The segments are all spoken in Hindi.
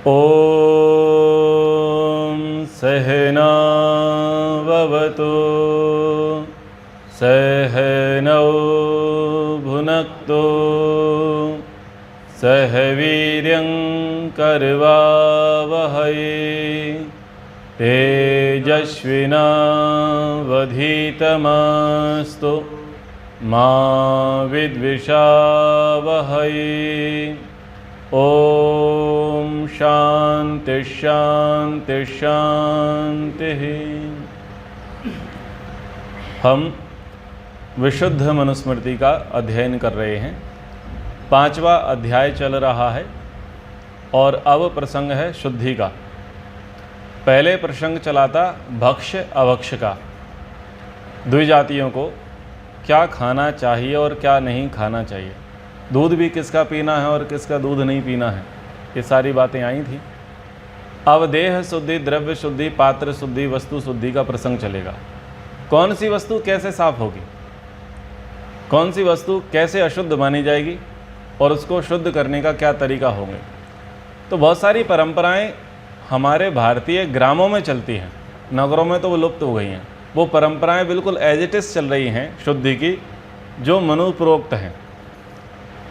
ॐ सहना भवतु सहनौ भुनक्तु सह वीर्यं करवावहै तेजस्विनावधीतमस्तु मा विद्विषावहै। ओम शांति शांति शांति। हम विशुद्ध मनुस्मृति का अध्ययन कर रहे हैं। 5वां अध्याय चल रहा है और अब प्रसंग है शुद्धि का। पहले प्रसंग चला था भक्ष्य अभक्ष्य का, द्विजातियों को क्या खाना चाहिए और क्या नहीं खाना चाहिए, दूध भी किसका पीना है और किसका दूध नहीं पीना है, ये सारी बातें आई थी। अब देह शुद्धि, द्रव्य शुद्धि, पात्र शुद्धि, वस्तु शुद्धि का प्रसंग चलेगा। कौन सी वस्तु कैसे साफ होगी, कौन सी वस्तु कैसे अशुद्ध मानी जाएगी और उसको शुद्ध करने का क्या तरीका होंगे। तो बहुत सारी परंपराएं हमारे भारतीय ग्रामों में चलती हैं, नगरों में तो वो लुप्त हो गई हैं। वो परंपराएं बिल्कुल एज इट इज़ चल रही हैं शुद्धि की, जो मनुप्रोक्त हैं।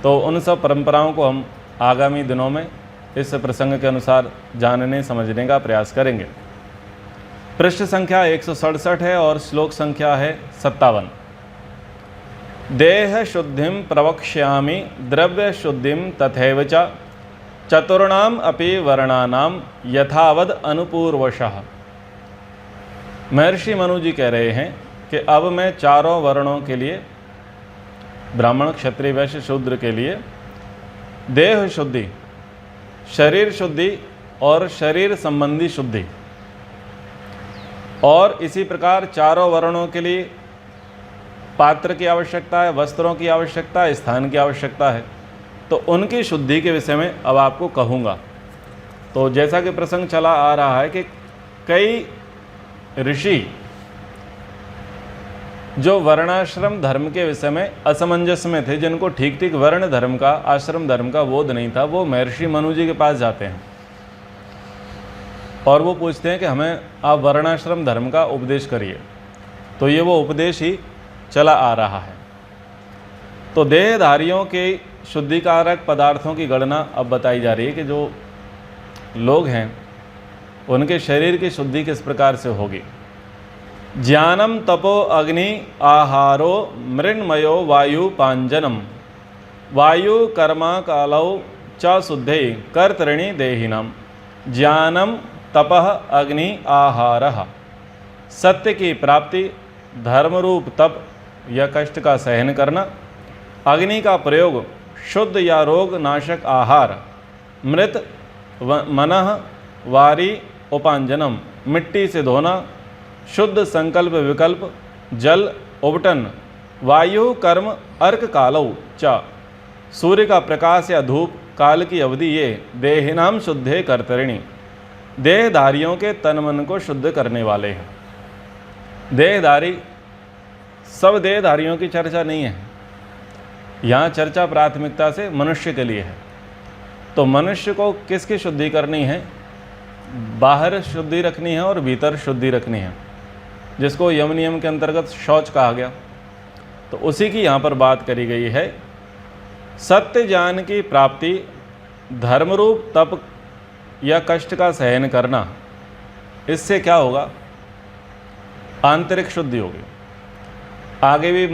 तो उन सब परंपराओं को हम आगामी दिनों में इस प्रसंग के अनुसार जानने समझने का प्रयास करेंगे। पृष्ठ संख्या 167 है और श्लोक संख्या है 57। देह शुद्धिम प्रवक्ष्यामि द्रव्य शुद्धिम तथैव च चतुर्णाम अपि वर्णानाम यथावद अनुपूर्वशः। महर्षि मनु जी कह रहे हैं कि अब मैं चारों वर्णों के लिए, ब्राह्मण क्षत्रिय वैश्य शूद्र के लिए देह शुद्धि, शरीर शुद्धि और शरीर संबंधी शुद्धि, और इसी प्रकार चारों वर्णों के लिए पात्र की आवश्यकता है, वस्त्रों की आवश्यकता है, स्थान की आवश्यकता है। तो उनकी शुद्धि के विषय में अब आपको कहूँगा। तो जैसा कि प्रसंग चला आ रहा है कि कई ऋषि जो वर्णाश्रम धर्म के विषय में असमंजस में थे, जिनको ठीक ठीक वर्ण धर्म का, आश्रम धर्म का बोध नहीं था, वो महर्षि मनु जी के पास जाते हैं और वो पूछते हैं कि हमें आप वर्णाश्रम धर्म का उपदेश करिए। तो ये वो उपदेश ही चला आ रहा है। तो देहधारियों के शुद्धिकारक पदार्थों की गणना अब बताई जा रही है कि जो लोग हैं उनके शरीर की शुद्धि किस प्रकार से होगी। ज्ञानम तपो अग्नि आहारो मृण्मयो वायु पांजनम वायु कर्मा कालौ च शुद्धे कर्तृणी देहिनाम। ज्ञानम तपः अग्नि आहारः। सत्य की प्राप्ति, धर्मरूप तप या कष्ट का सहन करना, अग्नि का प्रयोग, शुद्ध या रोग नाशक आहार, मृत मनः वारी उपांजनम, मिट्टी से धोना, शुद्ध संकल्प विकल्प, जल उबटन, वायु कर्म अर्क कालौ च, सूर्य का प्रकाश या धूप काल की अवधि, ये देहिनाम शुद्धे कर्तरिणी, देहधारियों के तन मन को शुद्ध करने वाले हैं। देहधारी, सब देहधारियों की चर्चा नहीं है यहाँ, चर्चा प्राथमिकता से मनुष्य के लिए है। तो मनुष्य को किसकी शुद्धि करनी है, बाहर शुद्धि रखनी है और भीतर शुद्धि रखनी है, जिसको यम नियम के अंतर्गत शौच कहा गया। तो उसी की यहाँ पर बात करी गई है। सत्य ज्ञान की प्राप्ति, धर्मरूप तप या कष्ट का सहन करना, इससे क्या होगा, आंतरिक शुद्धि होगी। आगे भी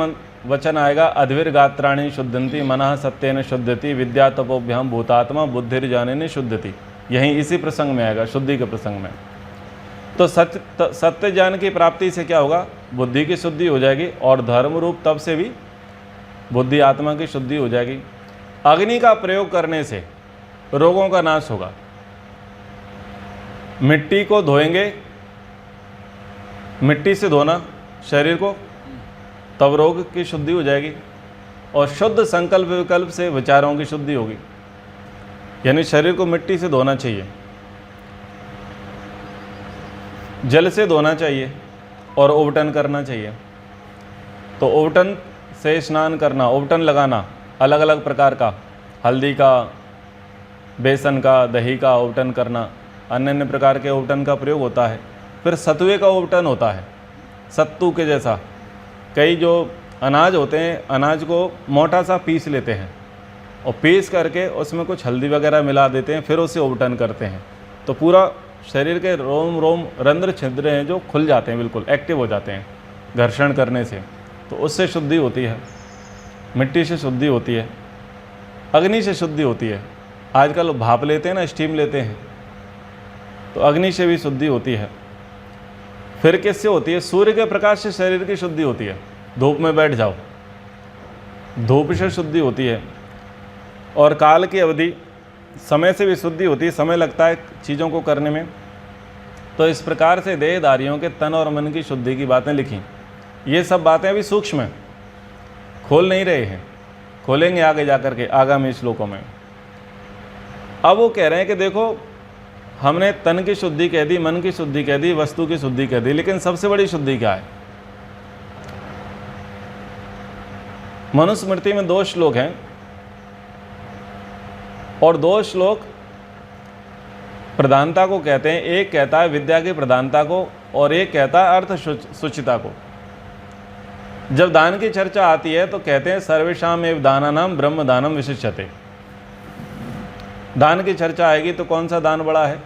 वचन आएगा, अद्विर्गात्राणि शुद्धंति मनः सत्येन शुद्धति विद्या तपोभ्याम भूतात्मा बुद्धिर्ज्ञानेन शुद्धति। यहीं इसी प्रसंग में आएगा, शुद्धि के प्रसंग में। तो सत्य ज्ञान की प्राप्ति से क्या होगा, बुद्धि की शुद्धि हो जाएगी और धर्म रूप तप से भी बुद्धि आत्मा की शुद्धि हो जाएगी। अग्नि का प्रयोग करने से रोगों का नाश होगा। मिट्टी को धोएंगे, मिट्टी से धोना शरीर को, तब रोग की शुद्धि हो जाएगी। और शुद्ध संकल्प विकल्प से विचारों की शुद्धि होगी। यानी शरीर को मिट्टी से धोना चाहिए, जल से धोना चाहिए और उबटन करना चाहिए। तो उबटन से स्नान करना, उबटन लगाना अलग अलग प्रकार का, हल्दी का, बेसन का, दही का आवटन करना, अन्य अन्य प्रकार के आवटन का प्रयोग होता है। फिर सतुए का आवटन होता है, सत्तू के जैसा। कई जो अनाज होते हैं, अनाज को मोटा सा पीस लेते हैं और पीस करके उसमें कुछ हल्दी वगैरह मिला देते हैं, फिर उसे आवटन करते हैं। तो पूरा शरीर के रोम रोम, रंध्र छिद्र हैं जो खुल जाते हैं, बिल्कुल एक्टिव हो जाते हैं घर्षण करने से। तो उससे शुद्धि होती है, मिट्टी से शुद्धि होती है, अग्नि से शुद्धि होती है। आजकल भाप लेते हैं ना, स्टीम लेते हैं, तो अग्नि से भी शुद्धि होती है। फिर किससे होती है? सूर्य के प्रकाश से शरीर की शुद्धि होती है। धूप में बैठ जाओ, धूप से शुद्धि होती है। और काल की अवधि, समय से भी शुद्धि होती है, समय लगता है चीज़ों को करने में। तो इस प्रकार से देहधारियों के तन और मन की शुद्धि की बातें लिखी। ये सब बातें अभी सूक्ष्म हैं, खोल नहीं रहे हैं, खोलेंगे आगे जाकर के आगामी श्लोकों में। अब वो कह रहे हैं कि देखो, हमने तन की शुद्धि कह दी, मन की शुद्धि कह दी, वस्तु की शुद्धि कह दी, लेकिन सबसे बड़ी शुद्धि क्या है? मनुस्मृति में 2 श्लोक हैं और 2 श्लोक प्रधानता को कहते हैं। एक कहता है विद्या की प्रधानता को और एक कहता है अर्थ शुचिता को। जब दान की चर्चा आती है तो कहते हैं सर्वेषाम एव दानानाम ब्रह्म दानम विशिष्यते। दान की चर्चा आएगी तो कौन सा दान बड़ा है?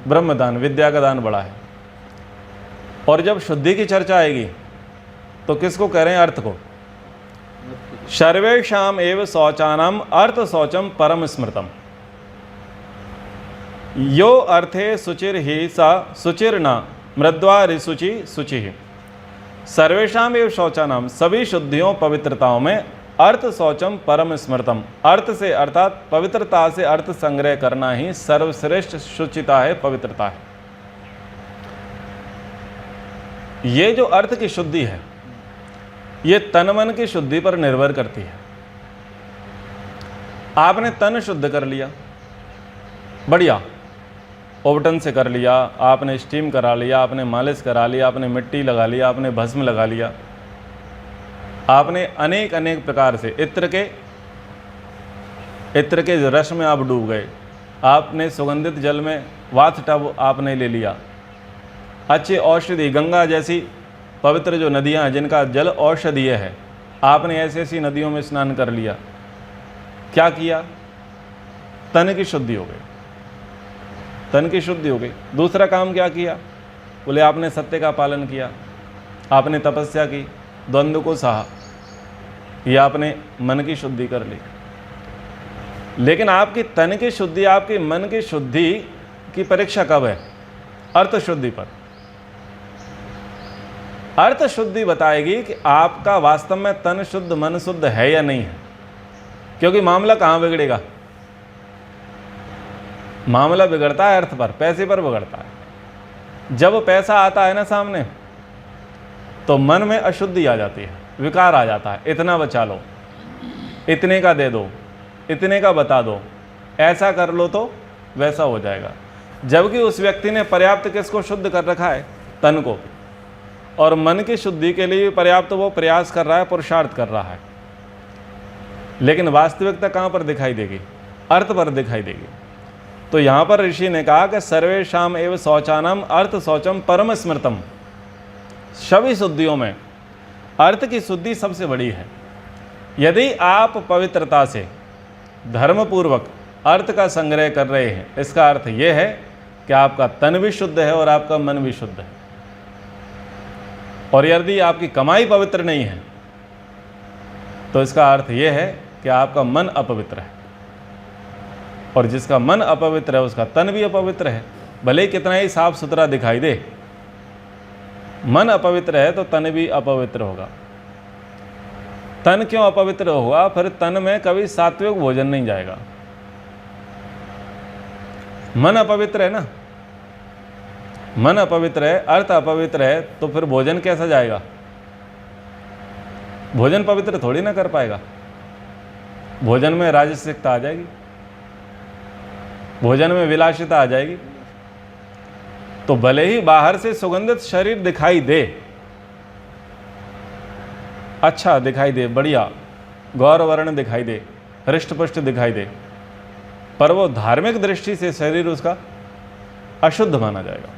ब्रह्म दान, विद्या का दान बड़ा है। और जब शुद्धि की चर्चा आएगी तो किसको कह रहे हैं? अर्थ को। सर्वेषाम एव शौचानाम अर्थ शौचम परम स्मृतम। यो अर्थे शुचिर ही सा शुचिर्ना मृद्वा रिशुचि शुचि। सर्वेषाम एव शौचानाम, सभी शुद्धियों पवित्रताओं में अर्थ शौचम परम स्मृतम, अर्थ से अर्थात पवित्रता से अर्थ संग्रह करना ही सर्वश्रेष्ठ शुचिता है, पवित्रता है। ये जो अर्थ की शुद्धि है ये तन मन की शुद्धि पर निर्भर करती है। आपने तन शुद्ध कर लिया, बढ़िया, ओवटन से कर लिया, आपने स्टीम करा लिया, आपने मालिश करा लिया, आपने मिट्टी लगा लिया, आपने भस्म लगा लिया, आपने अनेक अनेक प्रकार से इत्र के रस में आप डूब गए, आपने सुगंधित जल में वाथ टब आपने ले लिया, अच्छी औषधि, गंगा जैसी पवित्र जो नदियां हैं जिनका जल औषधीय है, आपने ऐसी ऐसी नदियों में स्नान कर लिया। क्या किया? तन की शुद्धि हो गई, तन की शुद्धि हो गई। दूसरा काम क्या किया? बोले आपने सत्य का पालन किया, आपने तपस्या की, द्वंद्व को सहा, ये आपने मन की शुद्धि कर ली। लेकिन आपकी तन की शुद्धि, आपकी मन की शुद्धि की परीक्षा कब है? अर्थ शुद्धि पर। अर्थ शुद्धि बताएगी कि आपका वास्तव में तन शुद्ध, मन शुद्ध है या नहीं है। क्योंकि मामला कहाँ बिगड़ेगा? मामला बिगड़ता है अर्थ पर, पैसे पर बिगड़ता है। जब पैसा आता है ना सामने तो मन में अशुद्धि आ जाती है, विकार आ जाता है। इतना बचा लो, इतने का दे दो, इतने का बता दो, ऐसा कर लो तो वैसा हो जाएगा। जबकि उस व्यक्ति ने पर्याप्त किसको शुद्ध कर रखा है? तन को। और मन की शुद्धि के लिए पर्याप्त वो प्रयास कर रहा है, पुरुषार्थ कर रहा है। लेकिन वास्तविकता कहाँ पर दिखाई देगी? अर्थ पर दिखाई देगी। तो यहाँ पर ऋषि ने कहा कि सर्वेषाम एव शौचानम अर्थ शौचम परम स्मृतम। सभी शुद्धियों में अर्थ की शुद्धि सबसे बड़ी है। यदि आप पवित्रता से धर्मपूर्वक अर्थ का संग्रह कर रहे हैं, इसका अर्थ यह है कि आपका तन भी शुद्ध है और आपका मन भी शुद्ध है। और यदि आपकी कमाई पवित्र नहीं है तो इसका अर्थ यह है कि आपका मन अपवित्र है। और जिसका मन अपवित्र है उसका तन भी अपवित्र है, भले ही कितना ही साफ सुथरा दिखाई दे। मन अपवित्र है तो तन भी अपवित्र होगा। तन क्यों अपवित्र होगा? फिर तन में कभी सात्विक भोजन नहीं जाएगा। मन अपवित्र है ना, मन अपवित्र है, अर्थ अपवित्र है, तो फिर भोजन कैसा जाएगा? भोजन पवित्र थोड़ी ना कर पाएगा। भोजन में राजसिकता आ जाएगी, भोजन में विलासिता आ जाएगी। तो भले ही बाहर से सुगंधित शरीर दिखाई दे, अच्छा दिखाई दे, बढ़िया गौरवर्ण दिखाई दे, हृष्ट पुष्ट दिखाई दे, पर वो धार्मिक दृष्टि से शरीर उसका अशुद्ध माना जाएगा।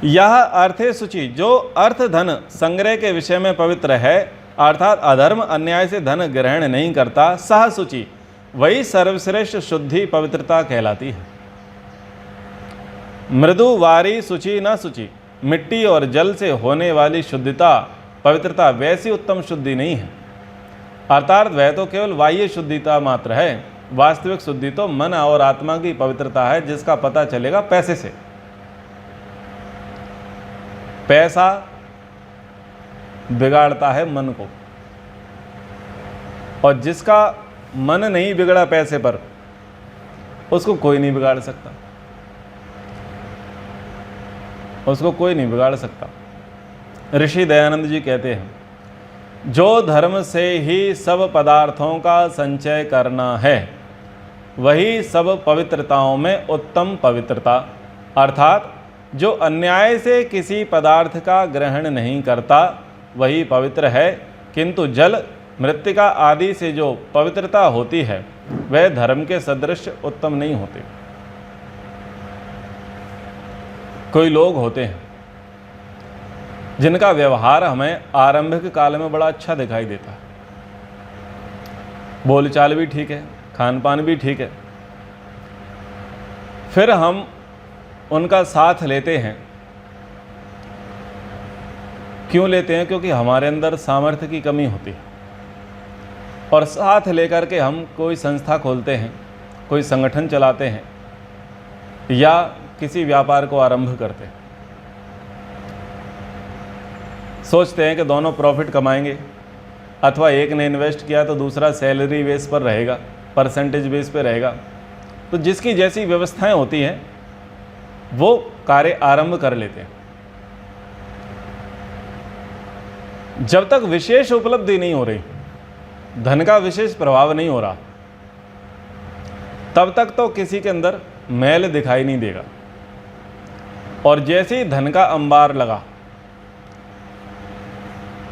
यह अर्थे शुचि, जो अर्थ धन संग्रह के विषय में पवित्र है, अर्थात अधर्म अन्याय से धन ग्रहण नहीं करता, सह शुचि, वही सर्वश्रेष्ठ शुद्धि पवित्रता कहलाती है। मृदु वारी शुचि न शुचि, मिट्टी और जल से होने वाली शुद्धता पवित्रता वैसी उत्तम शुद्धि नहीं है, अर्थात वह तो केवल बाह्य शुद्धता मात्र है। वास्तविक शुद्धि तो मन और आत्मा की पवित्रता है, जिसका पता चलेगा पैसे से। पैसा बिगाड़ता है मन को, और जिसका मन नहीं बिगड़ा पैसे पर, उसको कोई नहीं बिगाड़ सकता, उसको कोई नहीं बिगाड़ सकता। ऋषि दयानंद जी कहते हैं, जो धर्म से ही सब पदार्थों का संचय करना है, वही सब पवित्रताओं में उत्तम पवित्रता, अर्थात जो अन्याय से किसी पदार्थ का ग्रहण नहीं करता वही पवित्र है। किंतु जल, मृत्तिका आदि से जो पवित्रता होती है वह धर्म के सदृश उत्तम नहीं होते। कोई लोग होते हैं जिनका व्यवहार हमें आरंभिक काल में बड़ा अच्छा दिखाई देता है, बोलचाल भी ठीक है, खान पान भी ठीक है, फिर हम उनका साथ लेते हैं। क्यों लेते हैं? क्योंकि हमारे अंदर सामर्थ्य की कमी होती है, और साथ लेकर के हम कोई संस्था खोलते हैं, कोई संगठन चलाते हैं, या किसी व्यापार को आरंभ करते हैं। सोचते हैं कि दोनों प्रॉफिट कमाएंगे, अथवा एक ने इन्वेस्ट किया तो दूसरा सैलरी बेस पर रहेगा, परसेंटेज बेस पे रहेगा। तो जिसकी जैसी व्यवस्थाएं होती हैं वो कार्य आरंभ कर लेते हैं। जब तक विशेष उपलब्धि नहीं हो रही, धन का विशेष प्रभाव नहीं हो रहा, तब तक तो किसी के अंदर मैल दिखाई नहीं देगा। और जैसे ही धन का अंबार लगा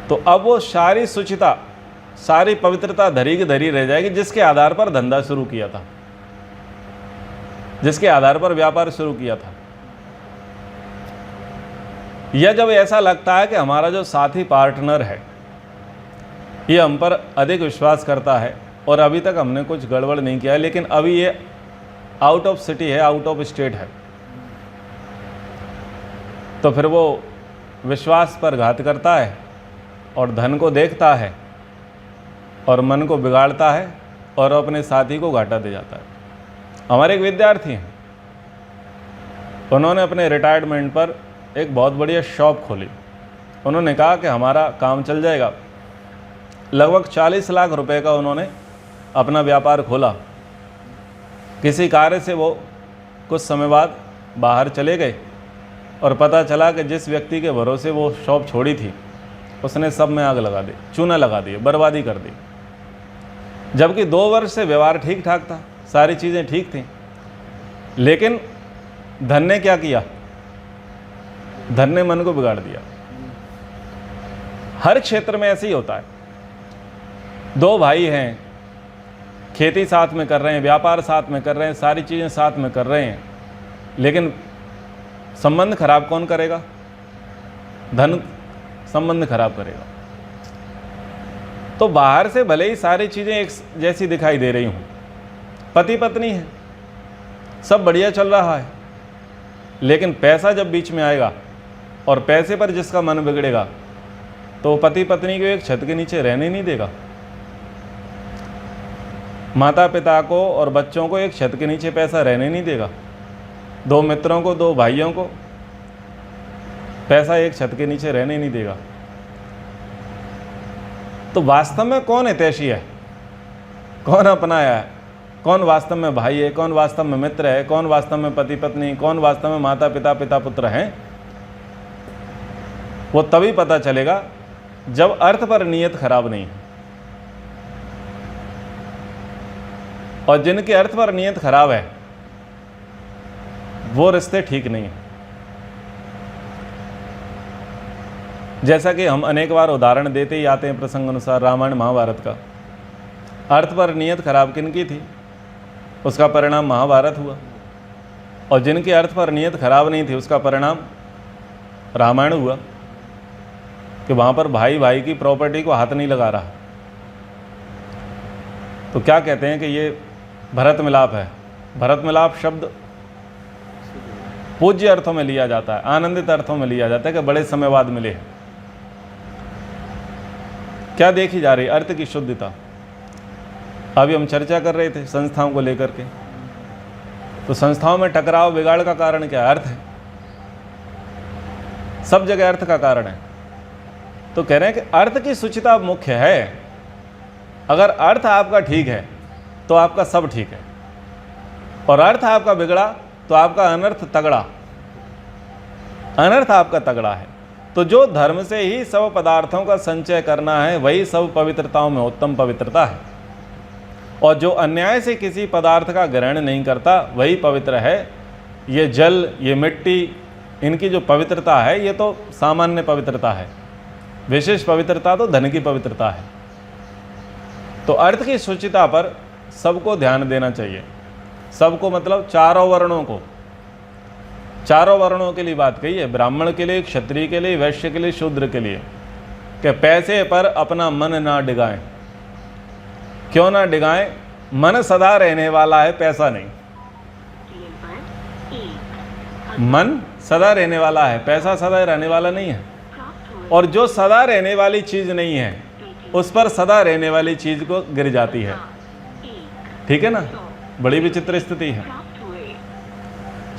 तो अब वो सारी शुचिता, सारी पवित्रता धरी की धरी रह जाएगी, जिसके आधार पर धंधा शुरू किया था, जिसके आधार पर व्यापार शुरू किया था। या जब ऐसा लगता है कि हमारा जो साथी पार्टनर है ये हम पर अधिक विश्वास करता है और अभी तक हमने कुछ गड़बड़ नहीं किया है, लेकिन अभी ये आउट ऑफ सिटी है, आउट ऑफ स्टेट है, तो फिर वो विश्वास पर घात करता है और धन को देखता है और मन को बिगाड़ता है और अपने साथी को घाटा दे जाता है। हमारे एक विद्यार्थी हैं, उन्होंने अपने रिटायरमेंट पर एक बहुत बढ़िया शॉप खोली। उन्होंने कहा कि हमारा काम चल जाएगा। लगभग 40 लाख रुपए का उन्होंने अपना व्यापार खोला। किसी कार्य से वो कुछ समय बाद बाहर चले गए और पता चला कि जिस व्यक्ति के भरोसे वो शॉप छोड़ी थी उसने सब में आग लगा दी, चूना लगा दी, बर्बादी कर दी। जबकि 2 वर्ष से व्यवहार ठीक ठाक था, सारी चीज़ें ठीक थीं, लेकिन धन ने क्या किया? धन ने मन को बिगाड़ दिया। हर क्षेत्र में ऐसे ही होता है। 2 भाई हैं, खेती साथ में कर रहे हैं, व्यापार साथ में कर रहे हैं, सारी चीज़ें साथ में कर रहे हैं, लेकिन संबंध खराब कौन करेगा? धन संबंध खराब करेगा। तो बाहर से भले ही सारी चीज़ें एक जैसी दिखाई दे रही हूँ, पति पत्नी है, सब बढ़िया चल रहा है, लेकिन पैसा जब बीच में आएगा और पैसे पर जिसका मन बिगड़ेगा तो पति पत्नी को एक छत के नीचे रहने नहीं देगा। माता पिता को और बच्चों को एक छत के नीचे पैसा रहने नहीं देगा। 2 मित्रों को, 2 भाइयों को पैसा एक छत के नीचे रहने नहीं देगा। तो वास्तव में कौन हितैषी है, कौन अपनाया है, कौन वास्तव में भाई है, कौन वास्तव में मित्र है, कौन वास्तव में पति पत्नी, कौन वास्तव में माता पिता, पिता पुत्र हैं, वो तभी पता चलेगा जब अर्थ पर नियत खराब नहीं है। और जिनके अर्थ पर नियत खराब है वो रिश्ते ठीक नहीं है। जैसा कि हम अनेक बार उदाहरण देते ही आते हैं प्रसंग अनुसार, रामायण महाभारत का। अर्थ पर नियत खराब किनकी थी? उसका परिणाम महाभारत हुआ, और जिनके अर्थ पर नियत खराब नहीं थी उसका परिणाम रामायण हुआ, कि वहाँ पर भाई भाई की प्रॉपर्टी को हाथ नहीं लगा रहा। तो क्या कहते हैं कि ये भरत मिलाप है। भरत मिलाप शब्द पूज्य अर्थों में लिया जाता है, आनंदित अर्थों में लिया जाता है कि बड़े समय बाद मिले हैं। क्या देखी जा रही? अर्थ की शुद्धता। अभी हम चर्चा कर रहे थे संस्थाओं को लेकर के, तो संस्थाओं में टकराव बिगाड़ का कारण क्या? अर्थ है। सब जगह अर्थ का कारण है। तो कह रहे हैं कि अर्थ की शुचिता मुख्य है। अगर अर्थ आपका ठीक है तो आपका सब ठीक है, और अर्थ आपका बिगड़ा तो आपका अनर्थ तगड़ा, अनर्थ आपका तगड़ा है। तो जो धर्म से ही सब पदार्थों का संचय करना है वही सब पवित्रताओं में उत्तम पवित्रता है, और जो अन्याय से किसी पदार्थ का ग्रहण नहीं करता वही पवित्र है। ये जल, ये मिट्टी, इनकी जो पवित्रता है ये तो सामान्य पवित्रता है, विशेष पवित्रता तो धन की पवित्रता है। तो अर्थ की शुचिता पर सबको ध्यान देना चाहिए। सबको मतलब चारों वर्णों को, चारों वर्णों के लिए बात कही है, ब्राह्मण के लिए, क्षत्रिय के लिए, वैश्य के लिए, शूद्र के लिए, कि पैसे पर अपना मन ना डिगाएं। क्यों ना डिगाएं? मन सदा रहने वाला है, पैसा नहीं। मन सदा रहने वाला है, पैसा सदा रहने वाला नहीं है। और जो सदा रहने वाली चीज नहीं है उस पर सदा रहने वाली चीज को गिर जाती है। ठीक है ना? बड़ी विचित्र स्थिति है।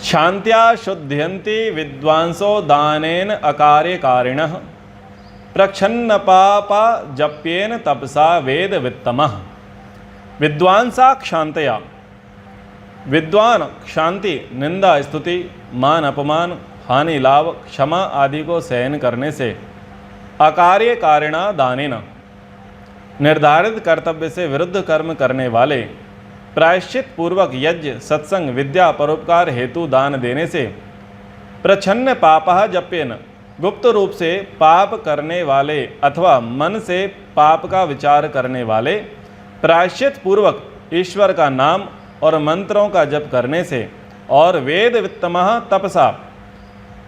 शांत्या शुद्ध्यन्ति विद्वांसो दानेन अकार्य कारिणः प्रच्छन्न पापा जप्येन तपसा वेद वित्तमः। विद्वांसा क्षांतया, विद्वान क्षांति, निंदा, स्तुति, मान अपमान, हानि लाभ, क्षमा आदि को सहन करने से, अकार्य कारिणा दानेन, निर्धारित कर्तव्य से विरुद्ध कर्म करने वाले, प्रायश्चित पूर्वक यज्ञ, सत्संग, विद्या, परोपकार हेतु दान देने से, प्रच्छन्न पापः जप्येन, गुप्त रूप से पाप करने वाले अथवा मन से पाप का विचार करने वाले, प्रायश्चित पूर्वक ईश्वर का नाम और मंत्रों का जप करने से, और वेद वित्तमः तपसा,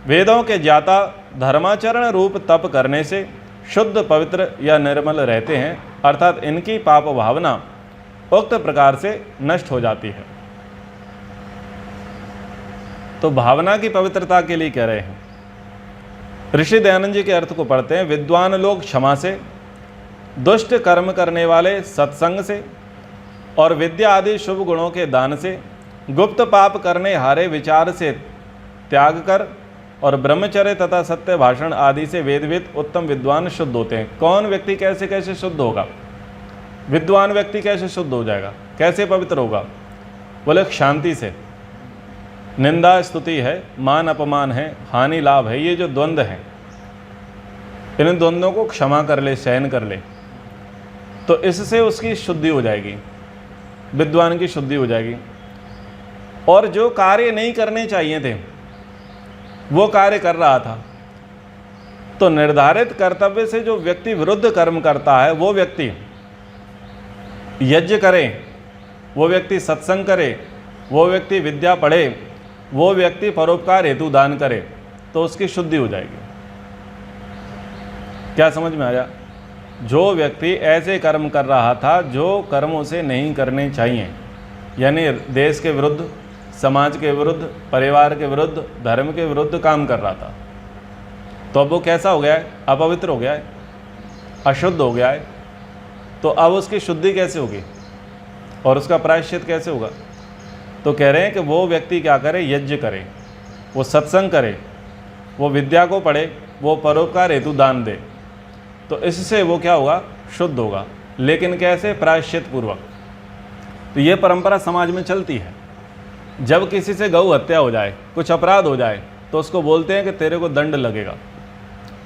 वेदों के ज्ञाता धर्माचरण रूप तप करने से शुद्ध, पवित्र या निर्मल रहते हैं, अर्थात इनकी पाप भावना उक्त प्रकार से नष्ट हो जाती है। तो भावना की पवित्रता के लिए कह रहे हैं। ऋषि दयानंद जी के अर्थ को पढ़ते हैं। विद्वान लोग क्षमा से, दुष्ट कर्म करने वाले सत्संग से, और विद्या आदि शुभ गुणों के दान से, गुप्त पाप करने हारे विचार से त्याग कर, और ब्रह्मचर्य तथा सत्य भाषण आदि से वेदविद उत्तम विद्वान शुद्ध होते हैं। कौन व्यक्ति कैसे कैसे शुद्ध होगा? विद्वान व्यक्ति कैसे शुद्ध हो जाएगा, कैसे पवित्र होगा? बोले शांति से। निंदा स्तुति है, मान अपमान है, हानि लाभ है, ये जो द्वंद्व हैं इन द्वंद्वों को क्षमा कर ले, सहन कर ले, तो इससे उसकी शुद्धि हो जाएगी, विद्वान की शुद्धि हो जाएगी। और जो कार्य नहीं करने चाहिए थे वो कार्य कर रहा था, तो निर्धारित कर्तव्य से जो व्यक्ति विरुद्ध कर्म करता है, वो व्यक्ति यज्ञ करे, वो व्यक्ति सत्संग करे, वो व्यक्ति विद्या पढ़े, वो व्यक्ति परोपकार हेतु दान करे, तो उसकी शुद्धि हो जाएगी। क्या समझ में आया? जो व्यक्ति ऐसे कर्म कर रहा था जो कर्मों से नहीं करने चाहिए, यानी देश के विरुद्ध, समाज के विरुद्ध, परिवार के विरुद्ध, धर्म के विरुद्ध काम कर रहा था, तो अब वो कैसा हो गया है? अपवित्र हो गया है, अशुद्ध हो गया है। तो अब उसकी शुद्धि कैसे होगी और उसका प्रायश्चित कैसे होगा? तो कह रहे हैं कि वो व्यक्ति क्या करे? यज्ञ करे, वो सत्संग करे, वो विद्या को पढ़े, वो परोपकार हेतु दान दे, तो इससे वो क्या होगा? शुद्ध होगा। लेकिन कैसे? प्रायश्चित पूर्वक। तो ये परंपरा समाज में चलती है। जब किसी से गौ हत्या हो जाए, कुछ अपराध हो जाए, तो उसको बोलते हैं कि तेरे को दंड लगेगा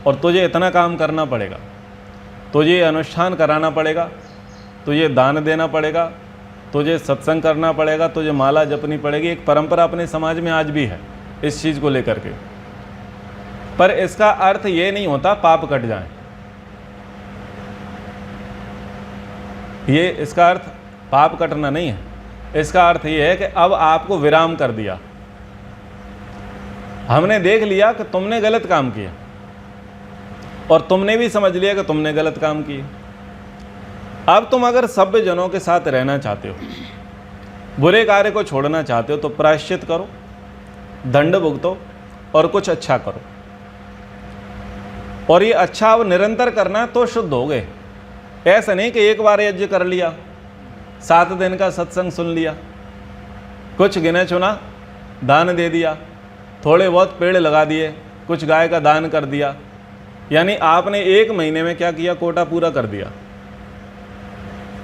और तुझे इतना काम करना पड़ेगा, तुझे अनुष्ठान कराना पड़ेगा, तुझे दान देना पड़ेगा, तुझे सत्संग करना पड़ेगा, तुझे माला जपनी पड़ेगी। एक परंपरा अपने समाज में आज भी है इस चीज़ को लेकर के। पर इसका अर्थ ये नहीं होता पाप कट जाए, ये इसका अर्थ पाप कटना नहीं है। इसका अर्थ ये है कि अब आपको विराम कर दिया, हमने देख लिया कि तुमने गलत काम किया और तुमने भी समझ लिया कि तुमने गलत काम किया। अब तुम अगर सभ्य जनों के साथ रहना चाहते हो, बुरे कार्य को छोड़ना चाहते हो, तो प्रायश्चित करो, दंड भुगतो और कुछ अच्छा करो। और ये अच्छा अब निरंतर करना तो शुद्ध हो गए। ऐसा नहीं कि एक बार यज्ञ कर लिया, 7 दिन का सत्संग सुन लिया, कुछ गिना चुना दान दे दिया, थोड़े बहुत पेड़ लगा दिए, कुछ गाय का दान कर दिया, यानी आपने 1 महीने में क्या किया, कोटा पूरा कर दिया।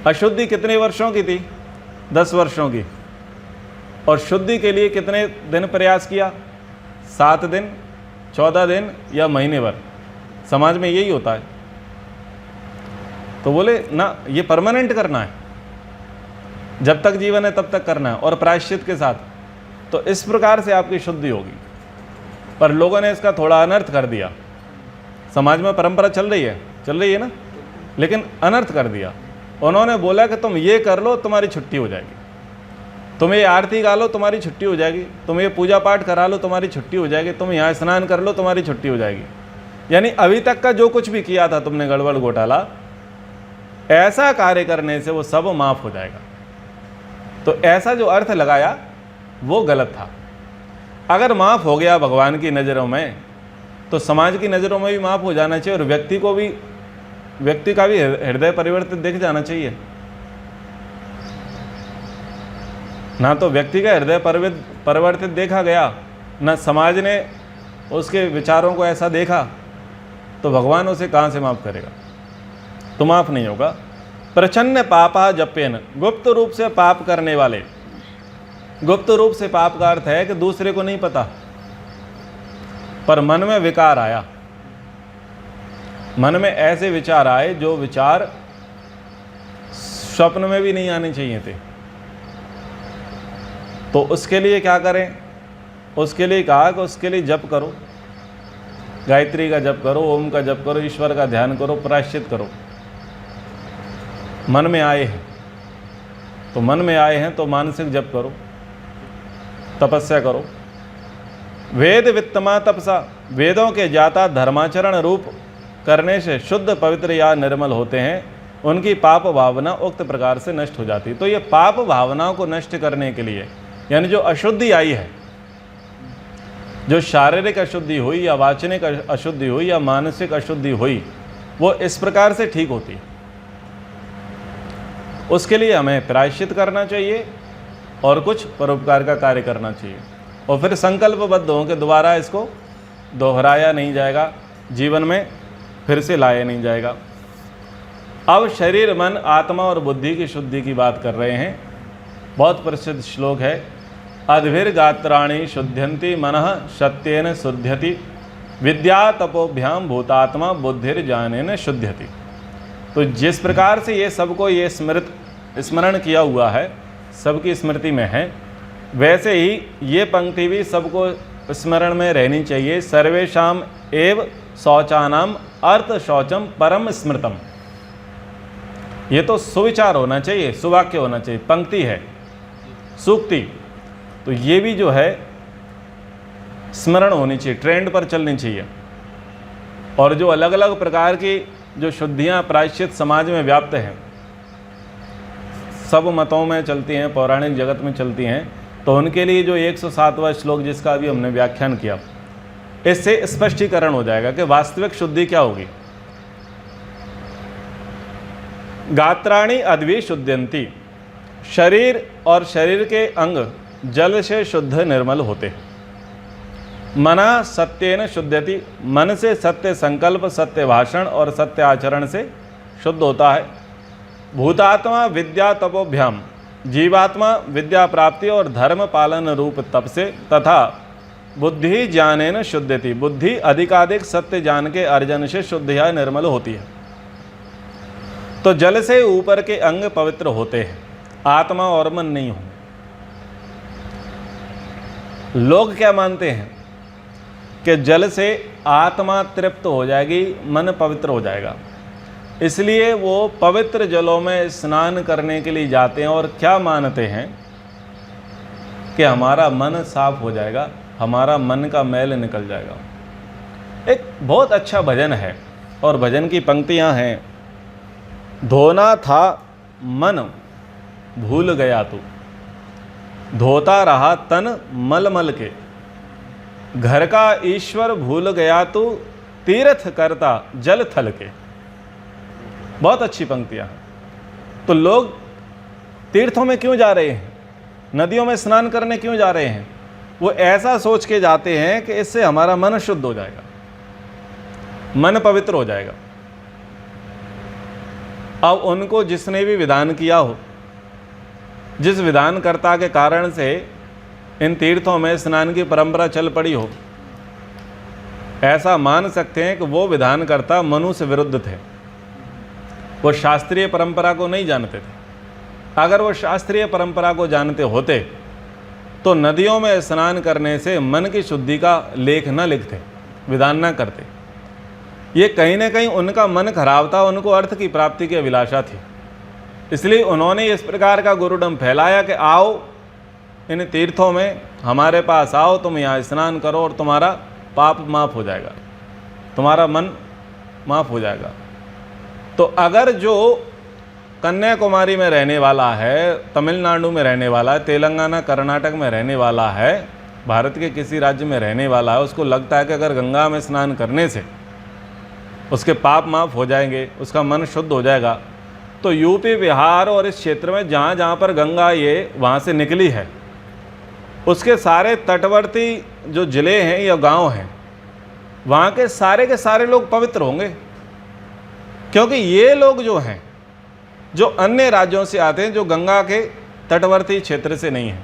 अशुद्धि कितने वर्षों की थी? 10 वर्षों की। और शुद्धि के लिए कितने दिन प्रयास किया? 7 दिन, 14 दिन या महीने भर। समाज में यही होता है। तो बोले ना, ये परमानेंट करना है, जब तक जीवन है तब तक करना है, और प्रायश्चित के साथ। तो इस प्रकार से आपकी शुद्धि होगी। पर लोगों ने इसका थोड़ा अनर्थ कर दिया। समाज में परंपरा चल रही है ना, लेकिन अनर्थ कर दिया। उन्होंने बोला कि तुम ये कर लो तुम्हारी छुट्टी हो जाएगी, तुम ये आरती गा लो तुम्हारी छुट्टी हो जाएगी, तुम ये पूजा पाठ करा लो तुम्हारी छुट्टी हो जाएगी, तुम यहाँ स्नान कर लो तुम्हारी छुट्टी हो जाएगी। यानी अभी तक का जो कुछ भी किया था तुमने गड़बड़ घोटाला, ऐसा कार्य करने से वो सब माफ हो जाएगा। तो ऐसा जो अर्थ लगाया वो गलत था। अगर माफ हो गया भगवान की नज़रों में, तो समाज की नज़रों में भी माफ हो जाना चाहिए, और व्यक्ति का भी हृदय परिवर्तित दिख जाना चाहिए। ना तो व्यक्ति का हृदय परिवर्तित देखा गया, ना समाज ने उसके विचारों को ऐसा देखा, तो भगवान उसे कहाँ से माफ़ करेगा? तो माफ़ नहीं होगा। प्रचन्न पापा जप्यन, गुप्त रूप से पाप करने वाले। गुप्त रूप से पाप का अर्थ है कि दूसरे को नहीं पता, पर मन में विकार आया, मन में ऐसे विचार आए जो विचार स्वप्न में भी नहीं आने चाहिए थे। तो उसके लिए क्या करें? उसके लिए कहा कि उसके लिए जप करो, गायत्री का जप करो, ओम का जप करो, ईश्वर का ध्यान करो, प्रायश्चित करो। मन में आए हैं तो मन में आए हैं तो मानसिक जप करो, तपस्या करो। वेद वित्तमा तपसा, वेदों के जाता धर्माचरण रूप करने से शुद्ध पवित्र या निर्मल होते हैं, उनकी पाप भावना उक्त प्रकार से नष्ट हो जाती है। तो ये पाप भावनाओं को नष्ट करने के लिए, यानी जो अशुद्धि आई है, जो शारीरिक अशुद्धि हुई या वाचनिक अशुद्धि हुई या मानसिक अशुद्धि हुई, वो इस प्रकार से ठीक होती है। उसके लिए हमें प्रायश्चित करना चाहिए और कुछ परोपकार का कार्य करना चाहिए, और फिर संकल्पबद्ध हों कि दोबारा इसको दोहराया नहीं जाएगा, जीवन में फिर से लाया नहीं जाएगा। अब शरीर, मन, आत्मा और बुद्धि की शुद्धि की बात कर रहे हैं। बहुत प्रसिद्ध श्लोक है, अद्भिर्गात्राणि शुद्ध्यन्ति मनः सत्येन शुद्ध्यति, विद्या तपोभ्याम भूतात्मा बुद्धिर्ज्ञानेन शुद्ध्यति। तो जिस प्रकार से ये सबको ये स्मरण किया हुआ है, सबकी स्मृति में है, वैसे ही ये पंक्ति भी सबको स्मरण में रहनी चाहिए। सर्वेषाम एव शौचानाम अर्थ शौचम परम स्मृतम। ये तो सुविचार होना चाहिए, सुवाक्य होना चाहिए, पंक्ति है, सूक्ति। तो ये भी जो है स्मरण होनी चाहिए, ट्रेंड पर चलनी चाहिए। और जो अलग अलग प्रकार की जो शुद्धियाँ प्रायश्चित समाज में व्याप्त हैं, सब मतों में चलती हैं, पौराणिक जगत में चलती हैं, तो उनके लिए जो 107वां श्लोक जिसका अभी हमने व्याख्यान किया, इससे स्पष्टीकरण हो जाएगा कि वास्तविक शुद्धि क्या होगी। गात्राणि अद्भि शुद्ध्यन्ति, शरीर और शरीर के अंग जल से शुद्ध निर्मल होते। मना सत्येन शुद्ध्यति, मन से सत्य संकल्प, सत्य भाषण और सत्य आचरण से शुद्ध होता है। भूतात्मा विद्या तपोभ्याम, जीवात्मा विद्या प्राप्ति और धर्म पालन रूप तप से, तथा बुद्धि ज्ञानेन शुद्ध्यति, बुद्धि अधिकाधिक सत्य ज्ञान के अर्जन से शुद्ध या निर्मल होती है। तो जल से ऊपर के अंग पवित्र होते हैं, आत्मा और मन नहीं हो। लोग क्या मानते हैं कि जल से आत्मा तृप्त हो जाएगी, मन पवित्र हो जाएगा, इसलिए वो पवित्र जलों में स्नान करने के लिए जाते हैं। और क्या मानते हैं कि हमारा मन साफ हो जाएगा, हमारा मन का मैल निकल जाएगा। एक बहुत अच्छा भजन है और भजन की पंक्तियां हैं, धोना था मन भूल गया तू, धोता रहा तन मल मल के, घर का ईश्वर भूल गया तू, तीर्थ करता जल थल के। बहुत अच्छी पंक्तियां हैं। तो लोग तीर्थों में क्यों जा रहे हैं, नदियों में स्नान करने क्यों जा रहे हैं? वो ऐसा सोच के जाते हैं कि इससे हमारा मन शुद्ध हो जाएगा, मन पवित्र हो जाएगा। अब उनको जिसने भी विधान किया हो, जिस विधानकर्ता के कारण से इन तीर्थों में स्नान की परंपरा चल पड़ी हो, ऐसा मान सकते हैं कि वो विधानकर्ता मनु से विरुद्ध थे। वो शास्त्रीय परंपरा को नहीं जानते थे। अगर वो शास्त्रीय परंपरा को जानते होते तो नदियों में स्नान करने से मन की शुद्धि का लेख न लिखते, विधान न करते। ये कहीं ना कहीं उनका मन खराब था, उनको अर्थ की प्राप्ति की अभिलाषा थी, इसलिए उन्होंने इस प्रकार का गुरुडम फैलाया कि आओ इन तीर्थों में, हमारे पास आओ, तुम यहाँ स्नान करो और तुम्हारा पाप माफ हो जाएगा, तुम्हारा मन माफ हो जाएगा। तो अगर जो कन्याकुमारी में रहने वाला है, तमिलनाडु में रहने वाला है, तेलंगाना कर्नाटक में रहने वाला है, भारत के किसी राज्य में रहने वाला है, उसको लगता है कि अगर गंगा में स्नान करने से उसके पाप माफ हो जाएंगे, उसका मन शुद्ध हो जाएगा, तो यूपी, बिहार और इस क्षेत्र में जहाँ जहाँ पर गंगा ये वहाँ से निकली है, उसके सारे तटवर्ती जो ज़िले हैं या गांव हैं, वहाँ के सारे लोग पवित्र होंगे। क्योंकि ये लोग जो हैं, जो अन्य राज्यों से आते हैं, जो गंगा के तटवर्ती क्षेत्र से नहीं हैं,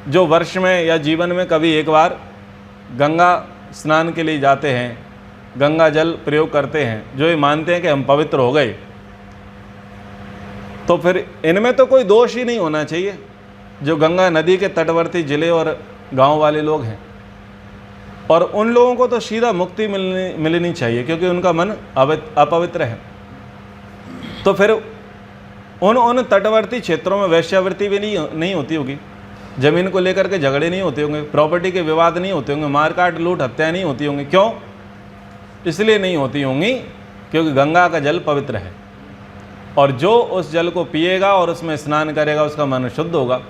जो वर्ष में या जीवन में कभी एक बार गंगा स्नान के लिए जाते हैं, गंगा जल प्रयोग करते हैं, जो ये मानते हैं कि हम पवित्र हो गए, तो फिर इनमें तो कोई दोष ही नहीं होना चाहिए, जो गंगा नदी के तटवर्ती ज़िले और गांव वाले लोग हैं। और उन लोगों को तो सीधा मुक्ति मिलनी चाहिए, क्योंकि उनका मन अपवित्र है। तो फिर उन तटवर्ती क्षेत्रों में वैश्यावृत्ति भी नहीं होती होगी, ज़मीन को लेकर के झगड़े नहीं होते होंगे, प्रॉपर्टी के विवाद नहीं होते होंगे, मारकाट लूट हत्या नहीं होती होंगी। क्यों? इसलिए नहीं होती होंगी क्योंकि गंगा का जल पवित्र है, और जो उस जल को पिएगा और उसमें स्नान करेगा उसका मन शुद्ध होगा।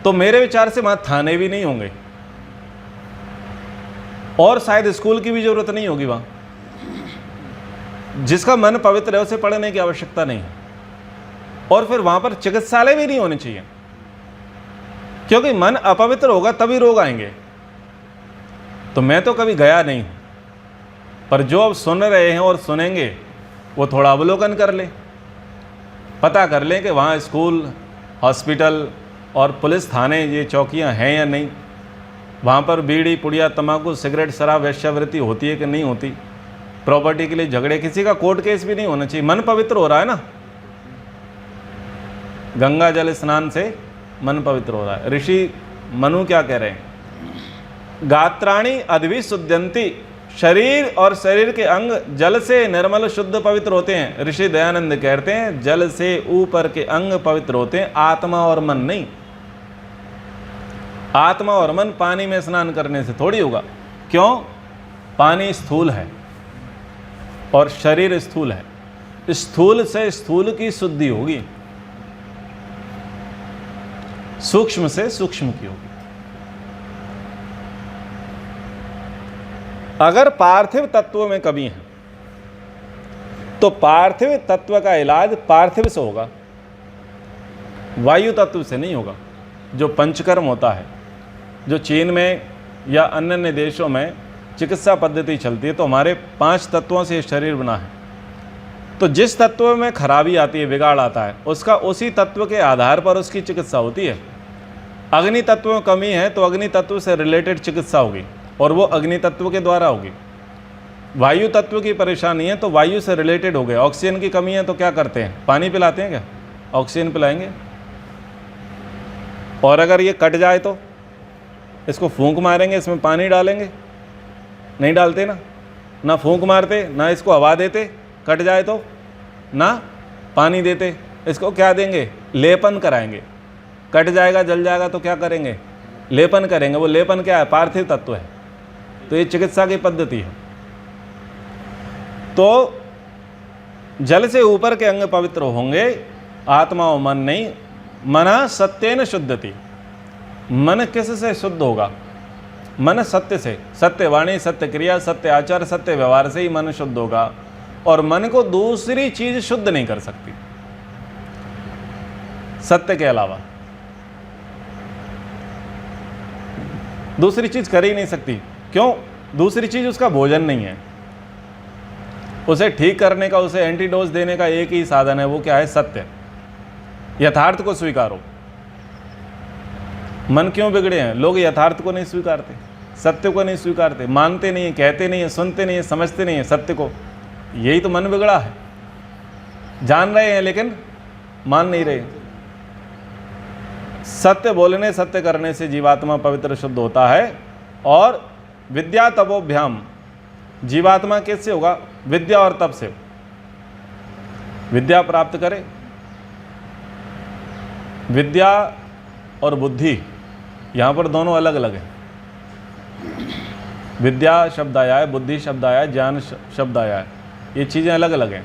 तो मेरे विचार से वहाँ थाने भी नहीं होंगे, और शायद स्कूल की भी जरूरत नहीं होगी। वहाँ जिसका मन पवित्र है उसे पढ़ने की आवश्यकता नहीं है, और फिर वहाँ पर चिकित्सालय भी नहीं होने चाहिए, क्योंकि मन अपवित्र होगा तभी रोग आएंगे। तो मैं तो कभी गया नहीं, पर जो अब सुन रहे हैं और सुनेंगे वो थोड़ा अवलोकन कर लें, पता कर लें कि वहाँ स्कूल, हॉस्पिटल और पुलिस थाने, ये चौकियाँ हैं या नहीं, वहाँ पर बीड़ी, पुड़िया, तंबाकू, सिगरेट, शराब, वेश्यावृत्ति होती है कि नहीं होती, प्रॉपर्टी के लिए झगड़े, किसी का कोर्ट केस भी नहीं होना चाहिए। मन पवित्र हो रहा है ना, गंगा जल स्नान से मन पवित्र हो रहा है। ऋषि मनु क्या कह रहे हैं? गात्राणि अद्विशुद्धयन्ति, शरीर और शरीर के अंग जल से निर्मल शुद्ध पवित्र होते हैं। ऋषि दयानंद कहते हैं जल से ऊपर के अंग पवित्र होते हैं, आत्मा और मन नहीं। आत्मा और मन पानी में स्नान करने से थोड़ी होगा। क्यों? पानी स्थूल है और शरीर स्थूल है, स्थूल से स्थूल की शुद्धि होगी, सूक्ष्म से सूक्ष्म की होगी। अगर पार्थिव तत्व में कमी है तो पार्थिव तत्व का इलाज पार्थिव से होगा, वायु तत्व से नहीं होगा। जो पंचकर्म होता है, जो चीन में या अन्य देशों में चिकित्सा पद्धति चलती है, तो हमारे 5 तत्वों से शरीर बना है। तो जिस तत्व में खराबी आती है, बिगाड़ आता है, उसका उसी तत्व के आधार पर उसकी चिकित्सा होती है। अग्नि तत्व में कमी है तो अग्नि तत्व से रिलेटेड चिकित्सा होगी, और वो अग्नि तत्व के द्वारा होगी। वायु तत्व की परेशानी है तो वायु से रिलेटेड हो गए। ऑक्सीजन की कमी है तो क्या करते हैं? पानी पिलाते हैं क्या? ऑक्सीजन पिलाएंगे। और अगर ये कट जाए तो इसको फूंक मारेंगे, इसमें पानी डालेंगे? नहीं डालते ना, ना फूंक मारते, ना इसको हवा देते। कट जाए तो ना पानी देते, इसको क्या देंगे? लेपन कराएंगे। कट जाएगा, जल जाएगा तो क्या करेंगे? लेपन करेंगे। वो लेपन क्या है? पार्थिव तत्व है। तो ये चिकित्सा की पद्धति है। तो जल से ऊपर के अंग पवित्र होंगे, आत्मा और मन नहीं। मना सत्येन शुद्धति। मन किससे शुद्ध होगा? मन सत्य से, सत्य वाणी, सत्य क्रिया, सत्य आचार, सत्य व्यवहार से ही मन शुद्ध होगा। और मन को दूसरी चीज शुद्ध नहीं कर सकती सत्य के अलावा, दूसरी चीज कर ही नहीं सकती। क्यों? दूसरी चीज उसका भोजन नहीं है। उसे ठीक करने का, उसे एंटीडोज देने का एक ही साधन है, वो क्या है? सत्य। यथार्थ को स्वीकारो। मन क्यों बिगड़े हैं? लोग यथार्थ को नहीं स्वीकारते, सत्य को नहीं स्वीकारते, मानते नहीं है, कहते नहीं है, सुनते नहीं है, समझते नहीं है सत्य को। यही तो मन बिगड़ा है। जान रहे हैं लेकिन मान नहीं रहे। सत्य बोलने, सत्य करने से जीवात्मा पवित्र शुद्ध होता है। और विद्या तपोभ्याम, जीवात्मा किससे होगा? विद्या और तप से। विद्या प्राप्त करे। विद्या और बुद्धि, यहां पर दोनों अलग अलग है। विद्या शब्द आया है, बुद्धि शब्द आया है, ज्ञान शब्द आया है। ये चीजें अलग अलग हैं।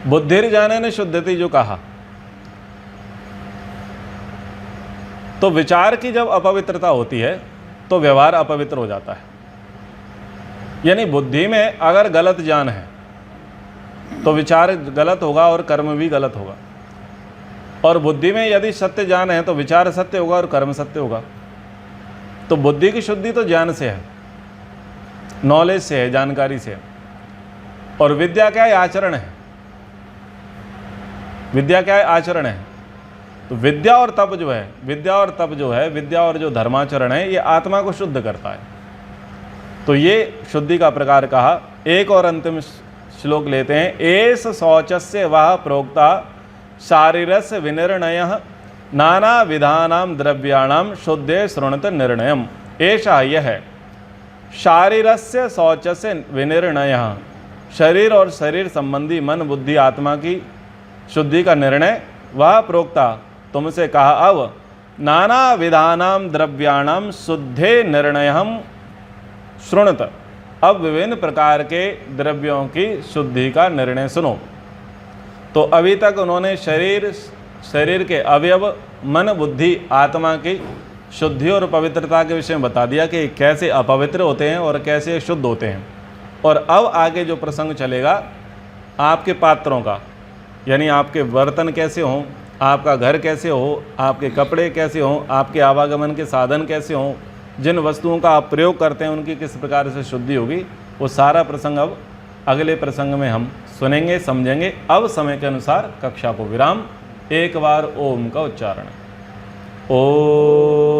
बुद्धिर्ज्ञानेन शुद्धति जो कहा, तो विचार की जब अपवित्रता होती है तो व्यवहार अपवित्र हो जाता है। यानी बुद्धि में अगर गलत ज्ञान है तो विचार गलत होगा और कर्म भी गलत होगा। और बुद्धि में यदि सत्य ज्ञान है तो विचार सत्य होगा और कर्म सत्य होगा। तो बुद्धि की शुद्धि तो ज्ञान से है, नॉलेज से है, जानकारी से है। और विद्या क्या है? आचरण है। विद्या क्या है? आचरण है। तो विद्या और तप जो है, विद्या और जो धर्माचरण है, ये आत्मा को शुद्ध करता है। तो ये शुद्धि का प्रकार कहा। एक और अंतिम श्लोक लेते हैं। एस शौचस्य वह प्रोक्ता शारीरस्य विनिर्णयः नाना विधानाम द्रव्याणाम शुद्धे शृणुत निर्णयम। ऐसा यह है शारीरस्य शौचस्य विनिर्णयः, शरीर और शरीर संबंधी मन बुद्धि आत्मा की शुद्धि का निर्णय। वह प्रोक्ता, तुमसे कहा। अब नाना विधानाम द्रव्याणाम शुद्धे निर्णयम शृणुत, अब विभिन्न प्रकार के द्रव्यों की शुद्धि का निर्णय सुनो। तो अभी तक उन्होंने शरीर के अवयव, मन बुद्धि आत्मा की शुद्धि और पवित्रता के विषय में बता दिया कि कैसे अपवित्र होते हैं और कैसे शुद्ध होते हैं। और अब आगे जो प्रसंग चलेगा आपके पात्रों का, यानी आपके बर्तन कैसे हों, आपका घर कैसे हो, आपके कपड़े कैसे हों, आपके आवागमन के साधन कैसे हों, जिन वस्तुओं का आप प्रयोग करते हैं उनकी किस प्रकार से शुद्धि होगी, वो सारा प्रसंग अब अगले प्रसंग में हम सुनेंगे, समझेंगे। अब समय के अनुसार कक्षा को विराम। एक बार ओम का उच्चारण। ओम।